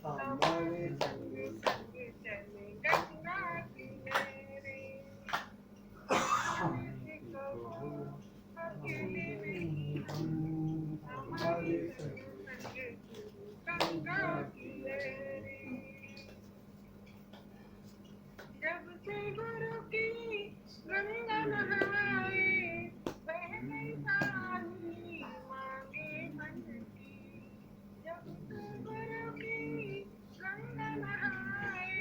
हमारे संग संग चले गंगा की लहरें। किसी को अकेले नहीं हम, हमारे संग संग गंगा की लहरें। जब से गुरु की गंगा नहाए, बह गई सारी मांगे मन की। जब से गुरु की गंगा नहाए,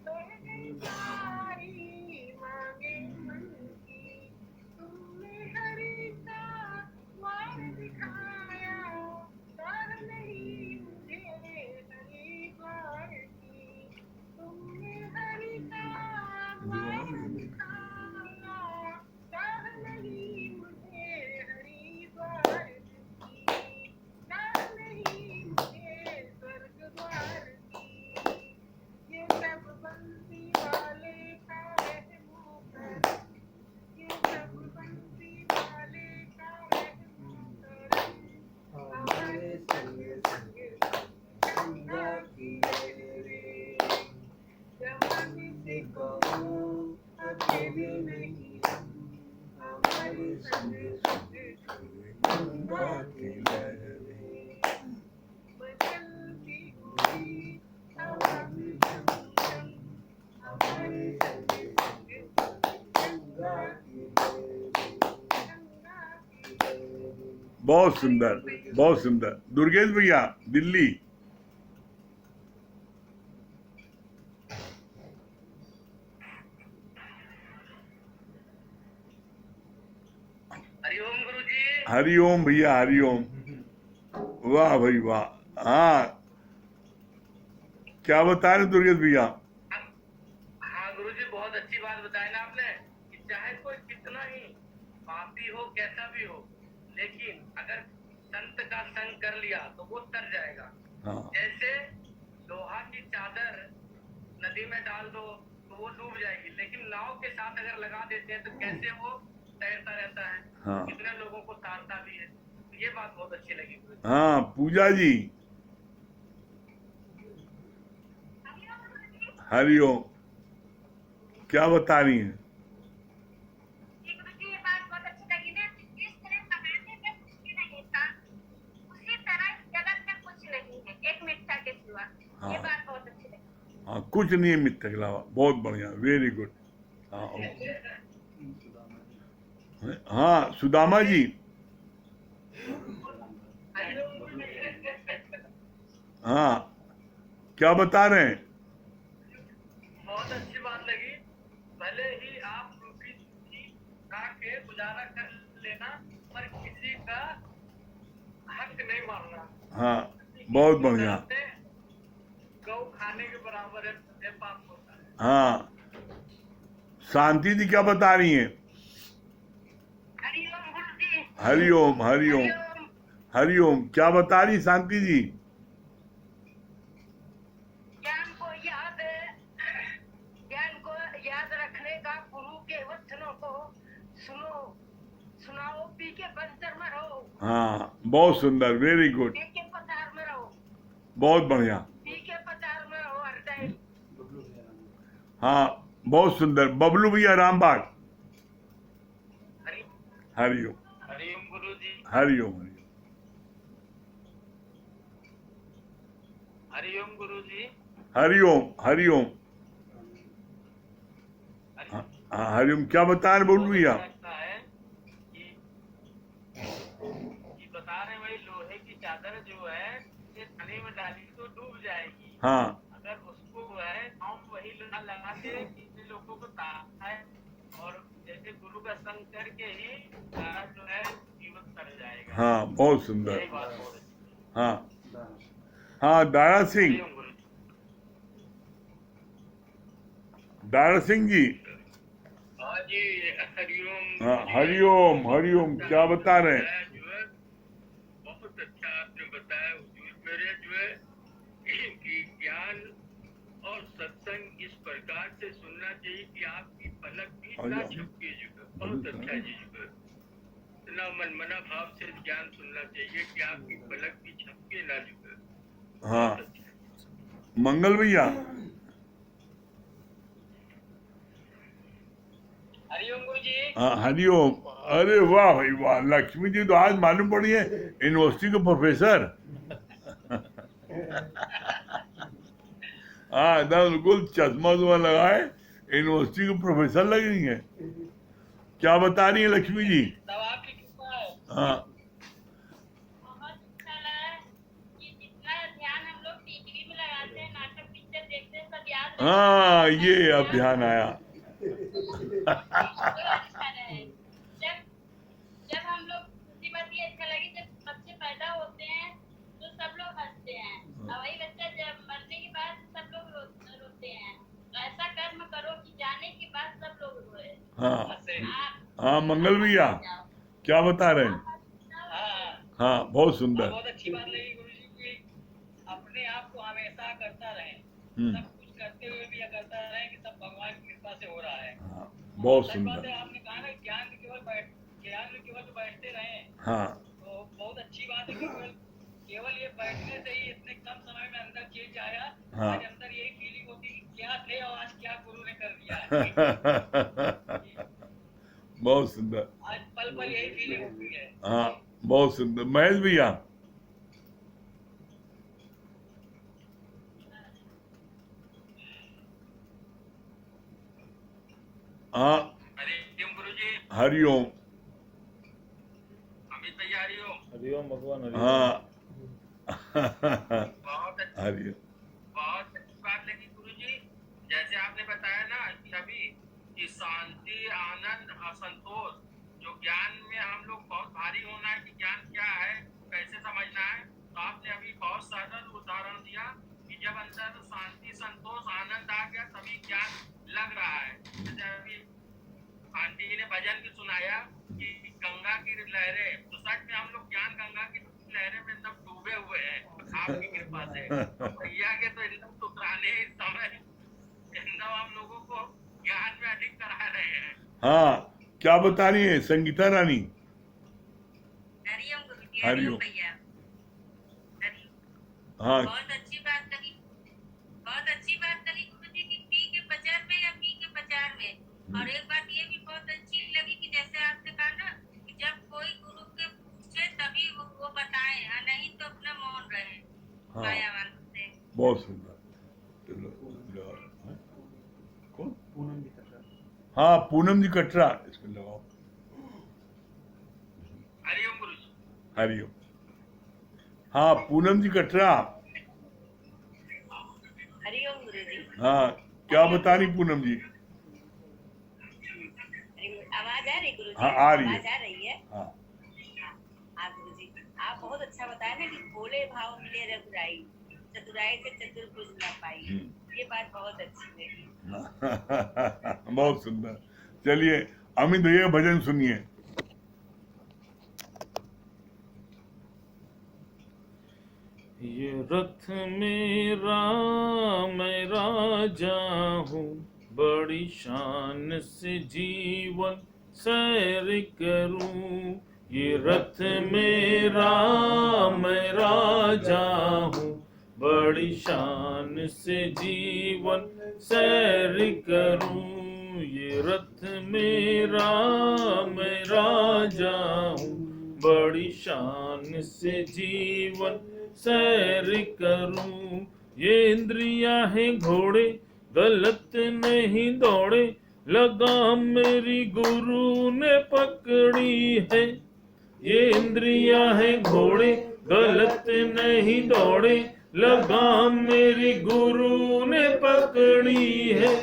बह गई सारी मांगे मन की। तुमने हरि का द्वार दिखाया, तार नहीं मुझे हरिद्वार की। तुमने हरि का द्वार दिखाया, तार नहीं मुझे हरिद्वार की। तार नहीं मुझे स्वर्ग द्वार की। ये सब बंसी वाले का रहमो करम, ये सब बंसी वाले का रहमो करम। हमारे संग संग गंगा की लहरें। जमाने से कहो अकेले नहीं हम, हमारे संग संग गंगा की लहरें। बदलती हुई हवा में चमचम, हमारे संग संग गंगा की लहरें। गंगा की बहुत सुंदर, बहुत सुंदर। दुर्गेश भैया, दिल्ली। हरिओम गुरुजी। हरिओम भैया, हरिओम। वाह भाई वाह। हाँ, क्या बता रहे दुर्गेश भैया? हाँ गुरुजी, बहुत अच्छी बात बताई ना आपने कि चाहे कोई कितना ही पापी हो, कैसा भी हो, लेकिन अगर संत का संग कर लिया तो वो तर जाएगा। हाँ जैसे लोहा की चादर नदी में डाल दो तो वो डूब जाएगी, लेकिन नाव के साथ अगर लगा देते हैं तो कैसे वो तैरता रहता है। हाँ। कितने लोगों को तारता भी है। तो ये बात बहुत अच्छी लगी गुरुजी। हाँ, पूजा जी। हरिओम। क्या बता रही हैं? गुरुजी, ये बात बहुत अच्छी लगी ना कि जिस तरह समाने में कुछ भी नहीं था, उसी तरह जगत में कुछ नहीं है एक मिथ्या के सिवा। हाँ। ये बात बहुत अच्छी लगी। हाँ, कुछ नहीं है मिथ्या के अलावा। बहुत बढ़िया, वेरी गुड। हाँ हाँ, सुदामा जी। हाँ, क्या बता रहे हैं? बहुत अच्छी बात लगी। भले ही आप रोटी खा के गुजारा कर लेना, पर किसी का हक नहीं मारना। हाँ, बहुत बढ़िया। गौ खाने के बराबर है, ये पाप होता है। हाँ, शांति जी क्या बता रही हैं? हरिओम गुरुजी। हरिओम, हरिओम, हरिओम। हरिओम। क्या बता रही शांति जी? ज्ञान को याद रखने का, गुरु के वचनों को सुनो, सुनाओ, पी के पंचर में रहो, हाँ, बहुत सुंदर, वेरी गुड, पी के पचार में रहो, बहुत बढ़िया। पी के पचार में रहो हर टाइम। हाँ, बहुत सुंदर। बबलू भैया, रामबाग। हरि हरिओम, हरिओम गुरु जी। हरिओम, हरिओम। हरिओम गुरु जी। हरिओम, हरिओम। हाँ हरिओम, क्या बता रहे बोल भैया? लगता है कि बता रहे भाई लोहे की चादर जो है ये पानी में डाली तो डूब जाएगी। हाँ अगर उसको है हम वही लगा के कितने लोगों को ताकत है और जैसे गुरु का संग करके ही सारा जो है जीवन कर जाएगा। हाँ बहुत सुंदर। यही बात हो रही हाँ हाँ दारा सिंह, है। गुरु जी दारा सिंह जी, हाँ जी, हरिओम। हाँ हरिओम हरिओम, क्या बता रहे हैं? जो है बहुत अच्छा आपने बताया हुजूर मेरे जो है कि ज्ञान और सत्संग इस प्रकार से सुनना चाहिए कि आपकी पलक भी ना झपके जो है। बहुत अच्छा जी जो है इतना मनमना भाव से ज्ञान सुनना चाहिए कि आपकी पलक भी झपके ना जो है। हाँ मंगल भैया, हरिओम गुरु जी। हाँ हरिओम। अरे वाह भाई वाह, लक्ष्मी जी तो आज मालूम पड़ी है यूनिवर्सिटी के प्रोफेसर। हाँ एकदम बिल्कुल चश्मा उश्मा लगाए यूनिवर्सिटी के प्रोफेसर लग रही है। क्या बता रही है लक्ष्मी जी? तब आपकी कृपा है। हाँ बहुत अच्छा लगा कि जितना ध्यान हम लोग टीवी में लगाते हैं, नाटक पिक्चर देखते हैं, सब याद रहता है। हाँ ये अब ध्यान आया। तो अच्छा रहे। जब हम लोग, दूसरी बात ये अच्छा लगी, जब बच्चे पैदा होते हैं तो सब लोग हंसते हैं, और वही बच्चा जब मरने के बाद सब लोग रोते हैं। तो ऐसा कर्म करो कि जाने के बाद सब लोग रोए। हाँ आप हाँ मंगल भैया, क्या बता रहे हैं? हाँ हाँ बहुत सुंदर। बहुत अच्छी बात लगी गुरु जी की अपने आप को हमेशा करता रहे, हम्म, सब कुछ करते हुए भी यह करता रहे कि सब भगवान की कृपा से हो रहा है। हाँ बहुत सच बात सुंदर। है, आपने कहा ना ज्ञान में केवल तो बैठते रहे, हाँ तो बहुत अच्छी बात है कि केवल ये बैठने से ही इतने कम समय में अंदर चेंज आया। हाँ। आज अंदर यही फीलिंग होती है कि क्या थे और आज क्या गुरु ने कर दिया है। बहुत सुंदर। आज पल पल यही फीलिंग होती है। हाँ बहुत सुंदर। महेश भैया, हाँ हरिओम गुरु जी। हरिओम। अमित भैया हरिओम। हरिओम भगवान हरिओम। हाँ बहुत अच्छी हरिओम। बात लगी गुरु जी। जैसे आपने बताया ना कि अभी कि शांति आनंद असंतोष जो ज्ञान में हम लोग बहुत भारी होना है कि ज्ञान क्या है कैसे समझना है, तो आपने अभी बहुत सरल उदाहरण दिया कि जब अंदर शांति संतोष आनंद आ गया तभी ज्ञान लग रहा है। जैसे अभी आंटी ने भजन भी सुनाया कि गंगा की लहरें, तो सच में हम लोग ज्ञान गंगा की लहरें में एकदम डूबे हुए हैं आपकी कृपा से। भैया के तो एकदम सुतराने समय एकदम हम लोगों को ज्ञान में अधिक करा रहे हैं। हाँ क्या बता रही है संगीता रानी? हरिओम गुरु जी, हरिओम। हरिओम भैया, हरिओम। हाँ बहुत अच्छी बात लगी गुरु जी की पी के प्रचार में या पी के प्रचार में। और एक बात ये भी बहुत अच्छी लगी कि जैसे आपने कहा ना कि जब कोई गुरु के पूछे तभी वो बताए, नहीं तो अपना मौन रहे। हाँ मायावान से बहुत सुंदर। चलो कौन? पूनम जी कटरा। हाँ पूनम जी कटरा, इसमें लगाओ। हरिओम गुरु जी। हरिओम। हाँ पूनम जी कटरा। हरिओम गुरु जी। हाँ क्या बता रही पूनम जी? आवाज आ रही गुरु जी? हाँ, आ रही है। आवाज आ रही है। हाँ हाँ गुरु जी, आप बहुत अच्छा बताया ना कि भोले भाव मिले रघुराई, चतुराई से चतुर्भुज न पाई। ये बात बहुत अच्छी लगी। बहुत सुंदर। चलिए अमित भैया का भजन सुनिए। ये रथ मेरा मैं राजा हूँ, बड़ी शान से जीवन सैर करूँ। ये रथ मेरा मैं राजा हूँ, बड़ी शान से जीवन सैर करूँ। ये रथ मेरा मैं राजा हूँ, बड़ी शान से जीवन सैर करूं। ये इंद्रियां हैं घोड़े, गलत नहीं दौड़े, लगाम मेरी गुरु ने पकड़ी है। ये इंद्रियां है घोड़े गलत नहीं दौड़े, लगाम मेरी गुरु ने पकड़ी है।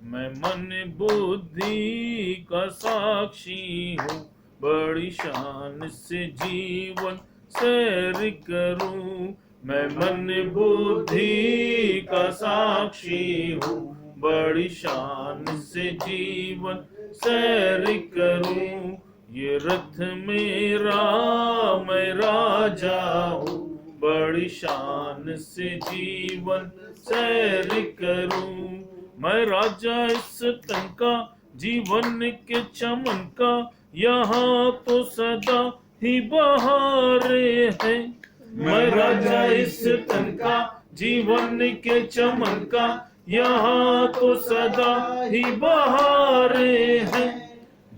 मैं मन बुद्धि का साक्षी हूँ, बड़ी शान से जीवन सैर करूं। मैं मन बुद्धि का साक्षी हूँ, बड़ी शान से जीवन सैर करूं। ये रथ मेरा मैं राजा हूँ, बड़ी शान से जीवन सैर करूं। मैं राजा इस तन का, जीवन के चमन का, यहाँ तो सदा ही बहारे हैं। मैं राजा इस तन का, जीवन के चमन का, यहाँ तो सदा ही बहारे हैं।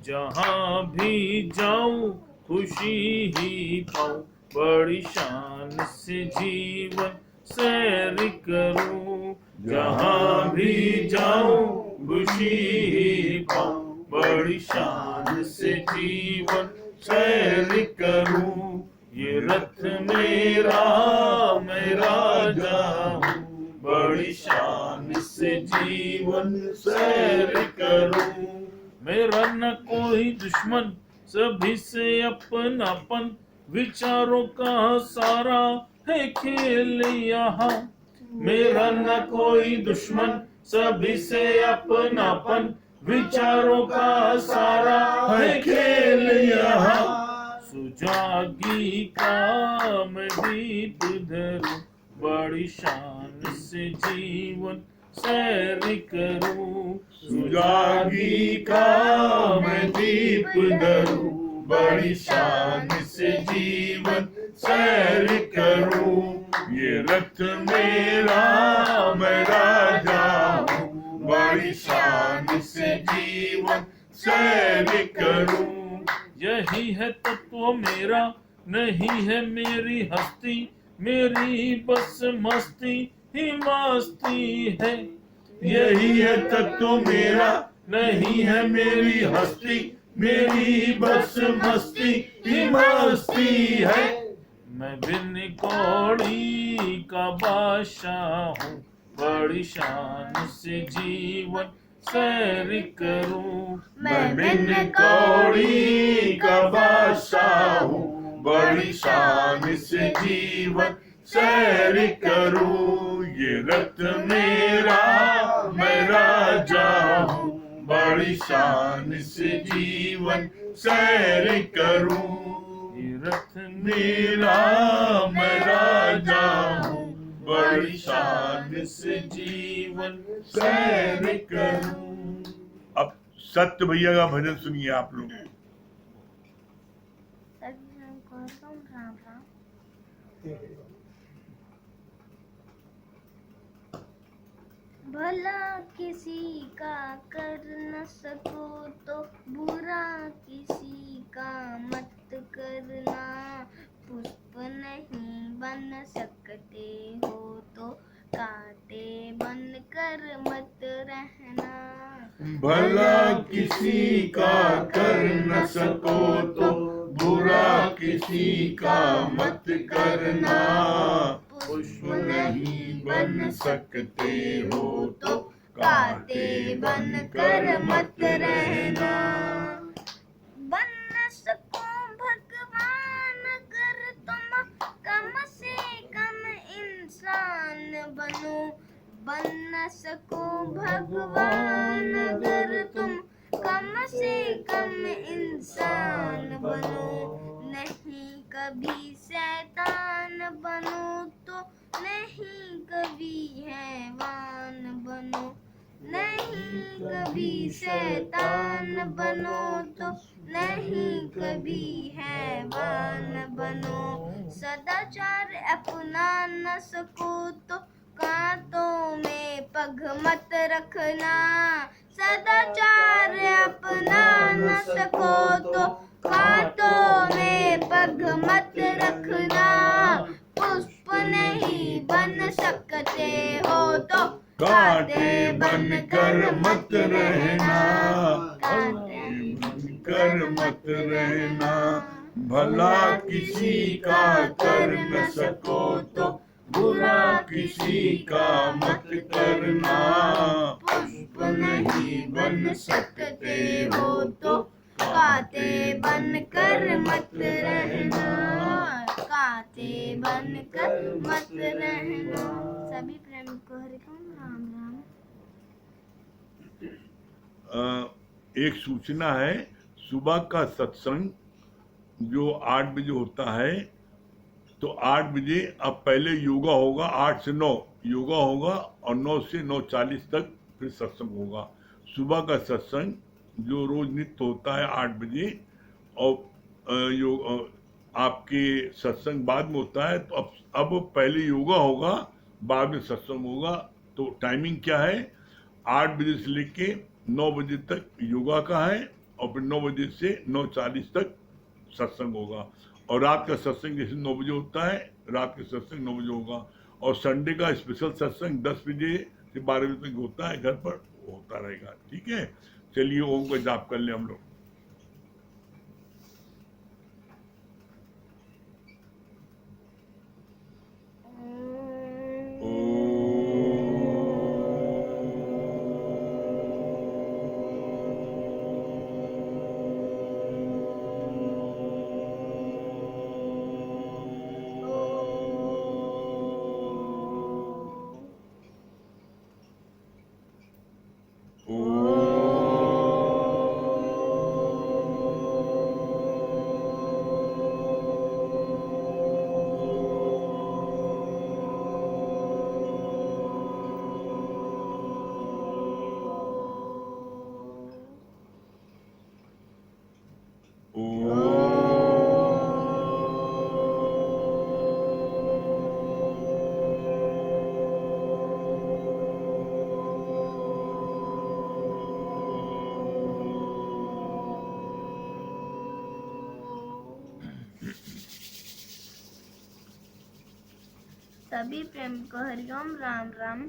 जहाँ भी जाऊं खुशी ही पाऊं, बड़ी शान से जीवन सैर करूं। जहाँ भी जाऊं खुशी ही पाऊं, बड़ी शान से जीवन सैर करूं। ये रथ मेरा मैं राजा हूँ, बड़ी शान से जीवन सैर करूं। मेरा न कोई दुश्मन, सभी से अपनापन, विचारों का सारा है खेल यहाँ। मेरा न कोई दुश्मन, सभी से अपनापन, विचारों का सारा है खेल यहाँ। सुजागी का मैं दीप धरूं, बड़ी शान से जीवन सैर करूं। सुजागी का मैं दीप धरूं, बड़ी शान से जीवन सैर करूं। ये रथ मेरा मैं राजा हूँ, बड़ी शान से जीवन सैर करूं। यही है तत्व मेरा, नहीं है मेरी हस्ती, मेरी बस मस्ती ही मस्ती है। यही है तत्व मेरा, नहीं है मेरी हस्ती, मेरी बस मस्ती ही मस्ती है। मैं बिन कौड़ी का बादशाह हूँ, बड़ी शान से जीवन सैर करूं। मैं बिन कौड़ी का बादशाह हूँ, बड़ी शान से जीवन सैर करूं। ये रथ मेरा मैं राजा हूँ, बड़ी शान से जीवन सैर करूं। ये रथ मेरा मैं राजा हूँ, बड़ी शान से जीवन सैर करूं। अब सत्य भैया का भजन सुनिए आप लोग। भला किसी का कर न सको तो बुरा किसी का मत करना। पुष्प नहीं बन सकते हो तो कांटे बन कर मत रहना। भला किसी का कर न सको तो बुरा किसी का मत करना। पुष्प नहीं बन सकते हो तो कांटे बन कर मत रहना। बन न सको भगवान अगर तुम कम से कम इंसान बनो। बन न सको भगवान अगर तुम कम से कम इंसान बनो। नहीं कभी शैतान बनो तो नहीं कभी हैवान बनो। नहीं कभी शैतान बनो तो नहीं कभी हैवान बनो। सदाचार अपना न सको तो कांटों में पग मत रखना। सदाचार अपना न सको तो कांटों में पग मत रखना। पुष्प नहीं बन सकते हो तो कांटे बन कर मत रहना। मत रहना, भला किसी का कर न सको तो बुरा किसी का मत करना। पुष्प नहीं बन सकते हो तो कांटे बनकर मत रहना, कांटे बनकर मत रहना। सभी प्रेम को हरि ओम राम राम। एक सूचना है, सुबह का सत्संग जो 8 बजे होता है, तो 8 बजे अब पहले योगा होगा, 8 से 9 योगा होगा और 9 से 9:40 तक फिर सत्संग होगा। सुबह का सत्संग जो रोज नित्य होता है 8 बजे, और आपके सत्संग बाद में होता है, तो अब पहले योगा होगा, बाद में सत्संग होगा। तो टाइमिंग क्या है, 8 बजे से लेके 9 बजे तक योगा का है, और फिर 9 बजे से 9:40 तक सत्संग होगा। और रात का सत्संग जैसे 9 बजे होता है, रात का सत्संग 9 बजे होगा। और संडे का स्पेशल सत्संग 10 बजे से 12 बजे तक होता है, घर पर होता रहेगा। ठीक है, चलिए ओम का जाप कर ले हम लोग। सभी प्रेम को हरि ओम राम राम।